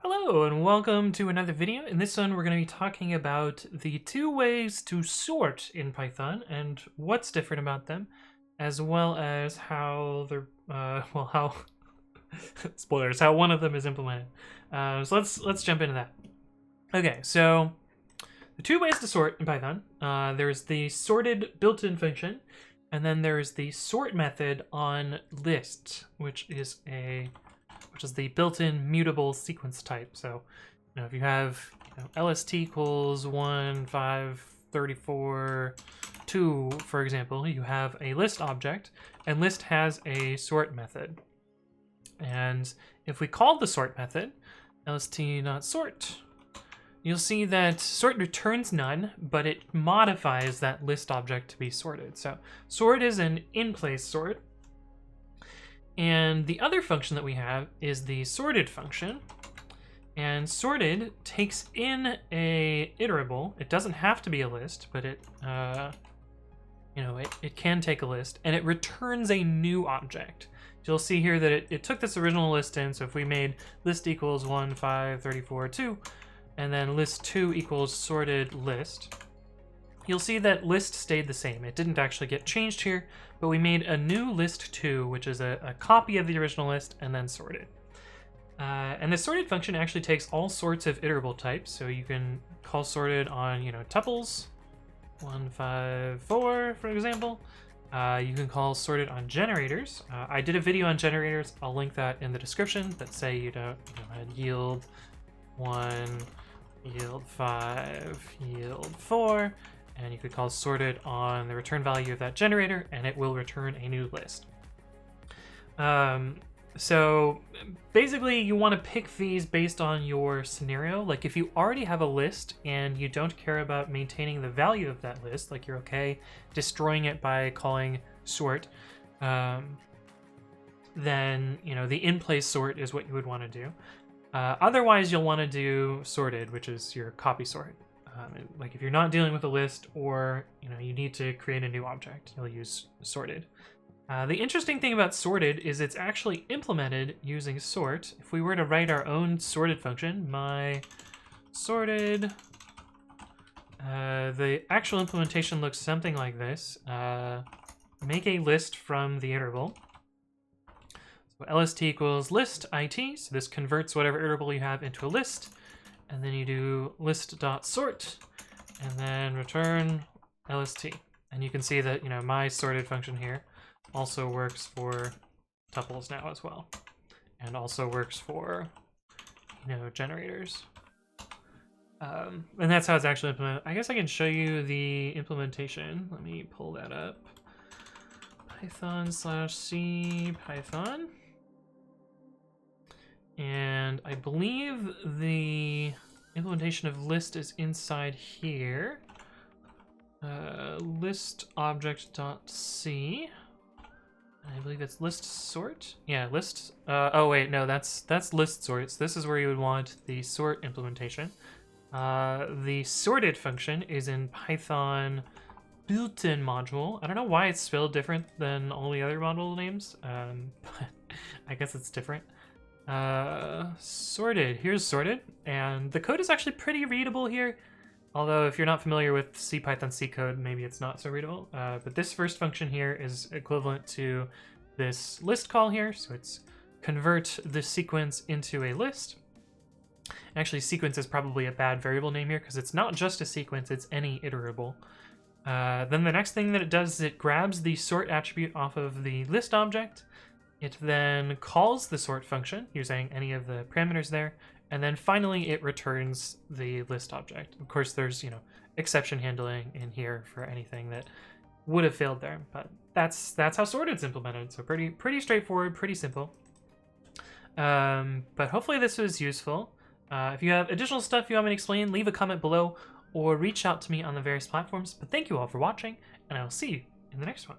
Hello and welcome to another video. In this one we're going to be talking about the two ways to sort in Python and what's different about them, as well as how they're, how, spoilers, how one of them is implemented. So let's jump into that. Okay, so the two ways to sort in Python, there's the sorted built-in function, and then there's the sort method on list, which is the built-in mutable sequence type. So, if you have lst equals 1, 5, 34, 2, for example, you have a list object, and list has a sort method. And if we called the sort method, lst.sort, you'll see that sort returns none, but it modifies that list object to be sorted. So sort is an in-place sort. And the other function that we have is the sorted function. And sorted takes in a iterable. It doesn't have to be a list, but it can take a list, and it returns a new object. You'll see here that it took this original list in. So if we made list equals 1, 5, 34, 2, and then list 2 equals sorted list, you'll see that list stayed the same. It didn't actually get changed here, but we made a new list 2, which is a copy of the original list, and then sorted. And the sorted function actually takes all sorts of iterable types. So you can call sorted on, tuples, 1, 5, 4, for example. You can call sorted on generators. I did a video on generators. I'll link that in the description that say, yield 1, yield 5, yield 4. And you could call sorted on the return value of that generator, and it will return a new list. So basically you want to pick these based on your scenario. Like if you already have a list and you don't care about maintaining the value of that list, like you're okay destroying it by calling sort, then the in-place sort is what you would want to do. Otherwise you'll want to do sorted, which is your copy sort. Like if you're not dealing with a list, or you need to create a new object, you'll use sorted. The interesting thing about sorted is it's actually implemented using sort. If we were to write our own sorted function, my sorted, the actual implementation looks something like this. Make a list from the iterable. So lst equals list it, so this converts whatever iterable you have into a list. And then you do list.sort, and then return lst. And you can see that, my sorted function here also works for tuples now as well. And also works for, generators. And that's how it's actually implemented. I guess I can show you the implementation. Let me pull that up. Python/C Python. And I believe the implementation of list is inside here. List object.c. I believe it's list sort. Yeah, list. Oh wait, no, that's list sorts. This is where you would want the sort implementation. The sorted function is in Python built-in module. I don't know why it's spelled different than all the other module names, but I guess it's different. Sorted. Here's sorted, and the code is actually pretty readable here. Although if you're not familiar with CPython C code, maybe it's not so readable. But this first function here is equivalent to this list call here. So it's convert the sequence into a list. Actually, sequence is probably a bad variable name here because it's not just a sequence, it's any iterable. Then the next thing that it does is it grabs the sort attribute off of the list object. It then calls the sort function using any of the parameters there, and then finally it returns the list object. Of course, there's exception handling in here for anything that would have failed there, but that's how sorted's implemented. So pretty straightforward, pretty simple. But hopefully this was useful. If you have additional stuff you want me to explain, leave a comment below or reach out to me on the various platforms. But thank you all for watching, and I will see you in the next one.